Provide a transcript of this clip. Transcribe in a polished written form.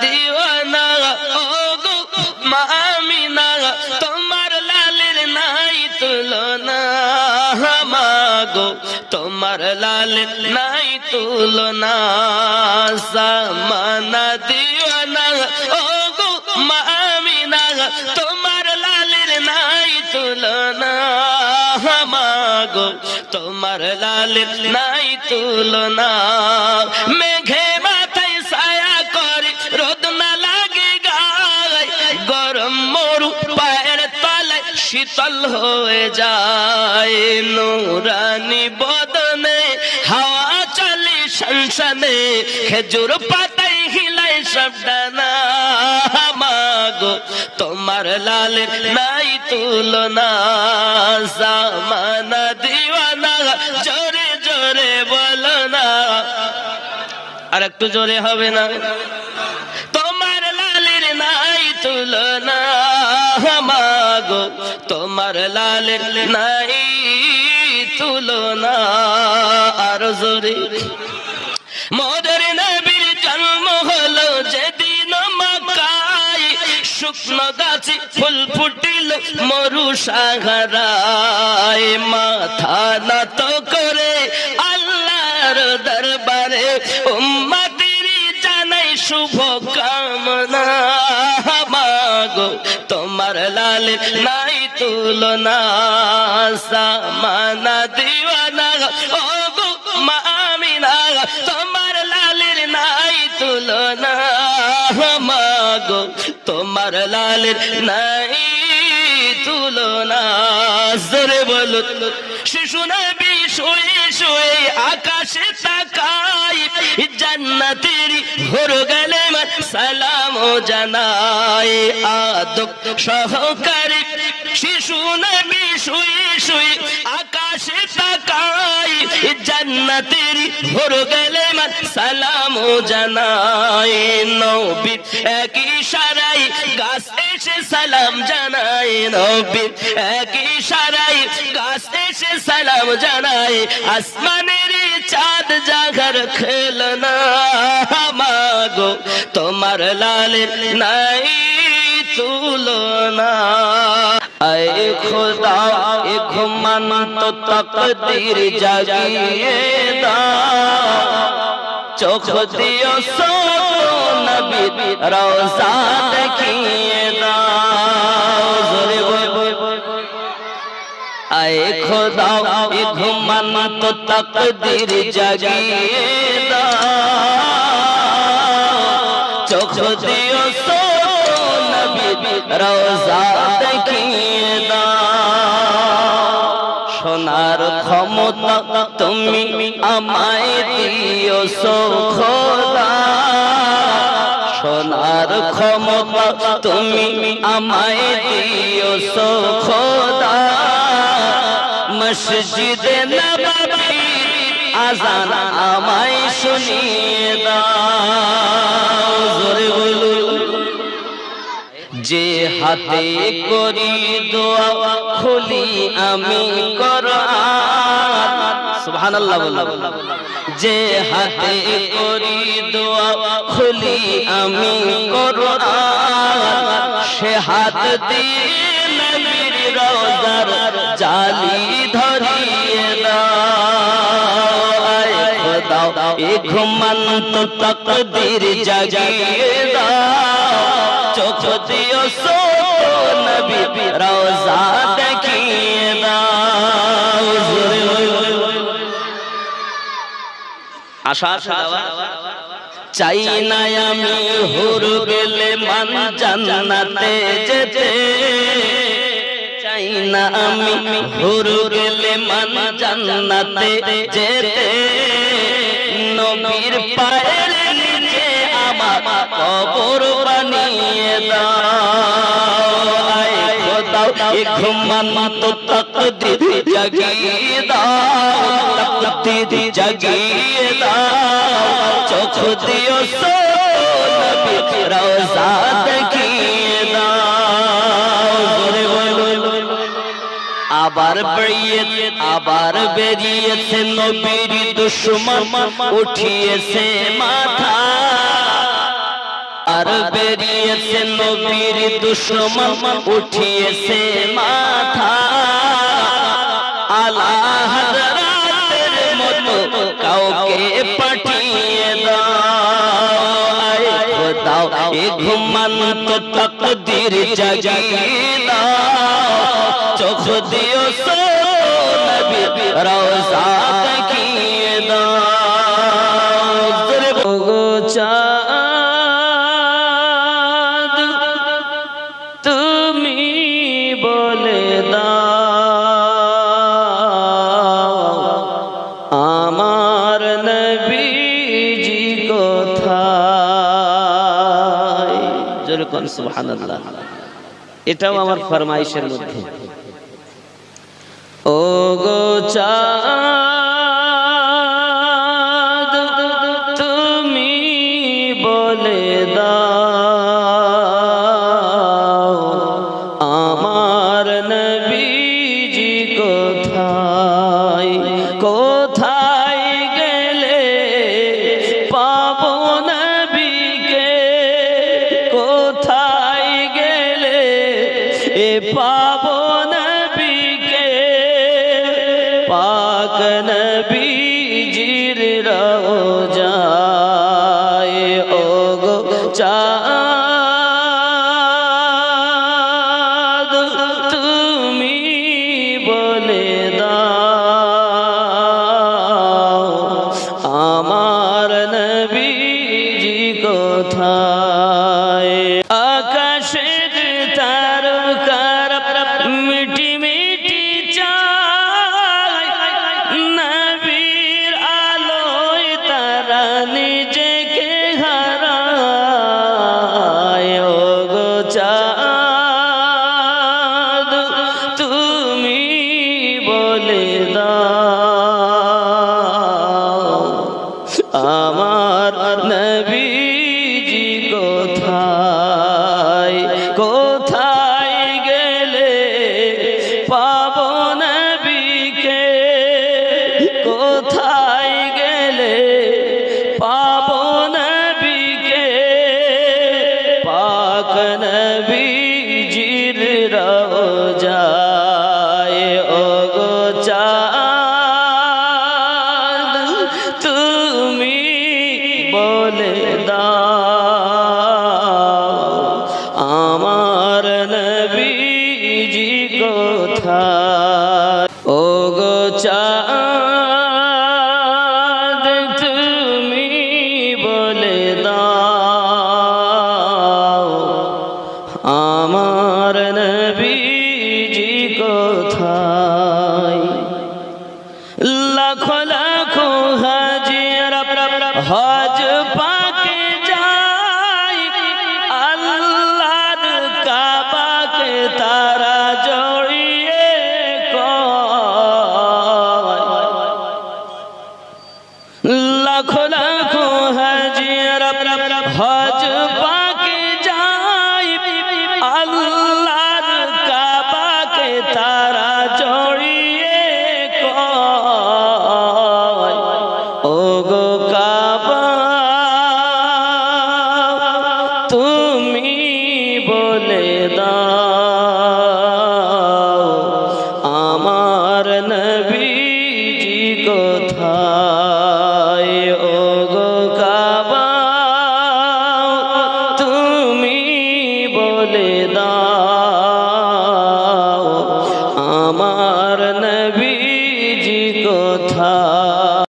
দিওয়ানা ও গো মা আমিনা, তোমার লালের নাই তুলনা। মাগো তোমার লালের নাই তুলনা। জামানা দিওয়ানা ও গো মা আমিনা, তোমার লালের নাই তুলনা। মাগো তোমার লালের নাই তুলনা। মেঘে মাথায় ছায়া করে, রোদ না লাগে গায়, গরম মরু পায়ের তলায় শীতল হয়ে যায়। নুরানি বদনে হাওয়া চলে শনশনে, খেজুর পাতায় হিলায় সব ডানা। মাগো তোমার লালের নাই তুলনা। জামানা দিওয়ানা, জোরে জোরে বলো না, আর একটু জোরে হবে না? তোমার লালের নাই তুলনা। মাগো তোমার লালের নাই তুলনা। আর জোরে। মোদের নবীর জন্ম হলো যেদিন মক্কায়, শুকনো গাছে ফুল ফুটিল মরু সাহারায়। মাথা নত করে আল্লাহর দরবারে উম্মতের জানাই শুভ কামনা। মাগো তোমার লালের নাই তুলনা। জামানা দিওয়ানা ও গো মা আমিনা, তোমার লালের নাই তুলনা। মাগো তোমার লালের নাই তুলনা। জোরে বলো। শিশু নবী শুয়ে শুয়ে আকাশে তাকায়, জান্নাতের ঘর গেলে মার সালাম জানায়। আদব সহকারে শিশু নবী শুয়ে শুয়ে আকাশে তাকায়, জান্নাতের ঘর গেলে মার সালাম জানায়। নবীর এক ইশারায় গাছ এসে সালাম জানায়। নবীর এক ইশারায় গাছ এসে সালাম জানায়। আসমানের চাঁদ জাগার খেলনা। মাগো তোমার লালের নাই তুলনা। আয়ে খোদা এ ঘুমন্ত তকদীর জাগিয়ে দাও, চোখ দিও সো নবী রওজা দেখিয়ে দাও। জোরে বল। আয়ে খোদা এ ঘুমন্ত তকদীর জাগিয়ে দাও, চোখ দিও সো নবী রওজা দেখিয়ে দাও। সোনার ক্ষমতা তুমি আমায় দিও সো খোদা, সোনার ক্ষমতা তুমি আমায় দিও সো খোদা। মসজিদে নববী আযান আমায় শুনিয়ে দাও। জোরে বলো। যে হাতে করি দোয়া খুলি আমি কোরআন। সুবহানাল্লাহ বলো। যে হাতে করি দোয়া খুলি আমি কোরআন, সে হাত দিয়ে নবীর রওজার জালি ধরিয়ে দাও। আয়ে খোদা এ ঘুমন্ত তকদীর জাগিয়ে দাও, চোখ দিও সো নবী রওজা দেখিয়ে দাও। আশা চাই না আমি হুর গেলে মান জান্নাতে যেতে, চাই না আমি হুর গেলে মান জান্নাতে যেতে। নবীর পায়ের নিচে আমার কবর বানিয়ে দাও। আয়ে খোদা এ ঘুমন্ত তকদীর জাগিয়ে দাও, তকদীর জাগিয়ে দাও, চোখ দিও সো নবী রওজা দেখিয়ে দাও। জোরে বলো। আবার বেরিয়েছে নবীর দুশমন, উঠিয়েছে মাথা। আবার বেরিয়েছে নবীর দুশমন উঠিয়েছে মাথা আলা হযরতের মতো কাউকে পাঠিয়ে দাও এ ঘুমন্ত তাকদীর জাগিয়ে দাও চোখ দিও সো নবী রওজা দেখিয়ে দাও গো চাঁদ তুমি বলে দাও আমার নবীজি কোথায় জোরে কোন সুবহানাল্লাহ এটাও আমার ফরমাইশের মধ্যে ও গো চাঁদ তুমি বলে দাও আমার নবীজি কোথায় কোথায় গেলে পাবো নবীকে কোথায় গেলে এ পাবো নবীকে পাক নবীজির রওজায় ও গো চাঁদ তুমি বলে দাও আমার নবীজি কোথায় আকাশের তারকার মিটি মিটি চায় নবীর আলোয় তারা নিজেকে হারায় ও গো চাঁদ তুমি বলে দাও আমার নবীজি কোথায় কোথায় গেলে পাবো নবীকে কোথায় গেলে পাবো নবীকে পাক নবীজির রওজায় ও গো চাঁদ তুমি বলে দাও আমার নবীজি কোথায় ও গো চাঁদ তুমি বলে দাও আমার নবীজি কোথায় লাখো লাখো হাজিরা হজ পাকে যায় আল্লাহর কাবাকে তারা জড়িয়ে কয় লাখো লাখো হাজিরা হজ পাকে যায় আল্লাহর কাবাকে তারা জড়িয়ে কয় ও গো কাবা তুমি বলে দাও আমার নবীজি কোথায় ও গো কাবা তুমি বলে দাও আমার নবীজি কোথায়